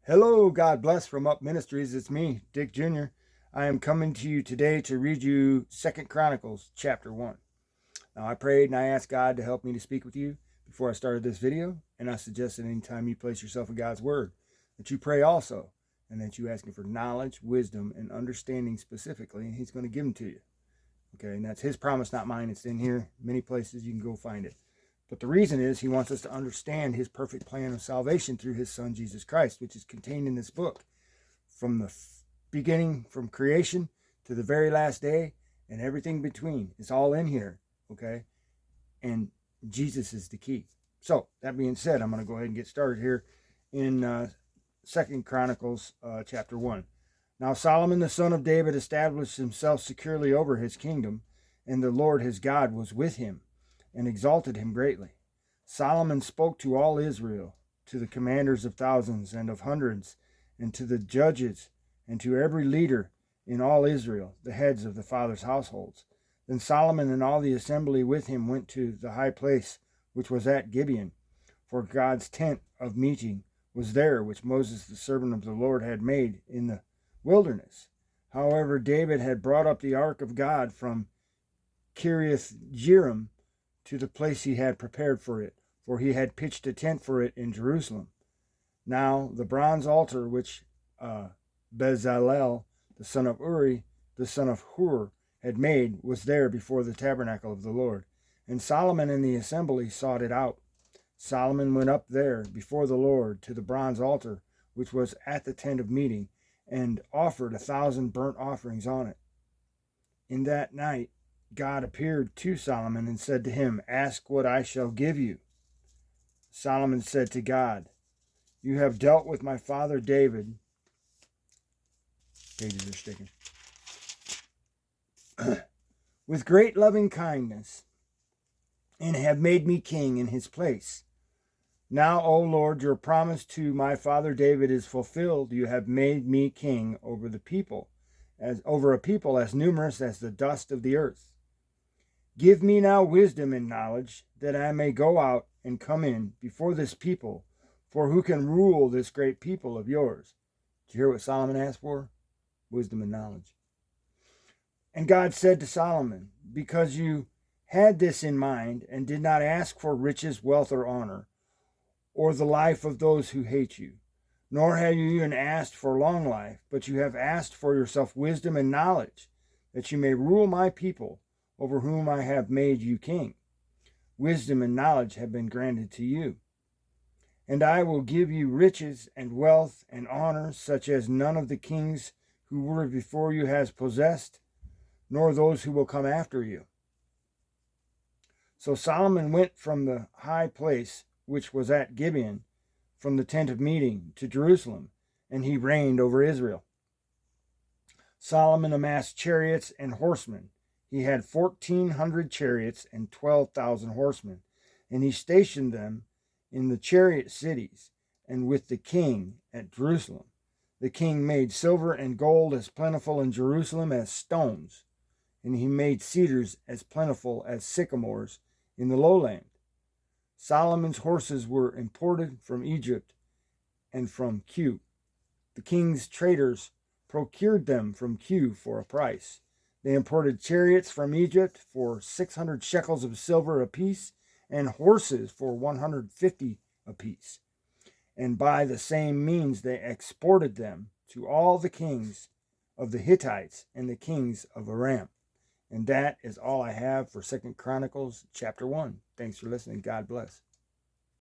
Hello, God bless from Up Ministries. It's me, Dick Jr. I am coming to you today to read you 2 Chronicles chapter 1. Now, I prayed and I asked God to help me to speak with you before I started this video, and I suggest that anytime you place yourself in God's Word, that you pray also, and that you ask Him for knowledge, wisdom, and understanding specifically, and He's going to give them to you. Okay, and that's His promise, not mine. It's in here, many places you can go find it. But the reason is He wants us to understand His perfect plan of salvation through His Son, Jesus Christ, which is contained in this book. From the beginning, from creation to the very last day, and everything between. It's all in here, okay? And Jesus is the key. So, that being said, I'm going to go ahead and get started here in 2 Chronicles chapter 1. Now Solomon the son of David established himself securely over his kingdom, and the Lord his God was with him, and exalted him greatly. Solomon spoke to all Israel, to the commanders of thousands and of hundreds, and to the judges, and to every leader in all Israel, the heads of the fathers' households. Then Solomon and all the assembly with him went to the high place which was at Gibeon, for God's tent of meeting was there, which Moses the servant of the Lord had made in the wilderness. However, David had brought up the ark of God from Kiriath Jearim to the place he had prepared for it, for he had pitched a tent for it in Jerusalem. Now the bronze altar which Bezalel, the son of Uri, the son of Hur, had made, was there before the tabernacle of the Lord. And Solomon and the assembly sought it out. Solomon went up there before the Lord to the bronze altar which was at the tent of meeting, and offered 1,000 burnt offerings on it. In that night God appeared to Solomon and said to him, "Ask what I shall give you." Solomon said to God, "You have dealt with my father David." Pages are sticking. "With great loving kindness, and have made me king in his place. Now, O Lord, your promise to my father David is fulfilled. You have made me king over the people, over a people as numerous as the dust of the earth. Give me now wisdom and knowledge, that I may go out and come in before this people, for who can rule this great people of yours?" Did you hear what Solomon asked for? Wisdom and knowledge. And God said to Solomon, "Because you had this in mind, and did not ask for riches, wealth, or honor, or the life of those who hate you, nor have you even asked for long life, but you have asked for yourself wisdom and knowledge, that you may rule my people, over whom I have made you king. Wisdom and knowledge have been granted to you. And I will give you riches and wealth and honor, such as none of the kings who were before you has possessed, nor those who will come after you." So Solomon went from the high place which was at Gibeon, from the tent of meeting, to Jerusalem, and he reigned over Israel. Solomon amassed chariots and horsemen. He had 1,400 chariots and 12,000 horsemen, and he stationed them in the chariot cities, and with the king at Jerusalem. The king made silver and gold as plentiful in Jerusalem as stones, and he made cedars as plentiful as sycamores in the lowland. Solomon's horses were imported from Egypt and from Kue. The king's traders procured them from Kue for a price. They imported chariots from Egypt for 600 shekels of silver apiece, and horses for 150 apiece. And by the same means they exported them to all the kings of the Hittites and the kings of Aram. And that is all I have for 2 Chronicles chapter 1. Thanks for listening. God bless.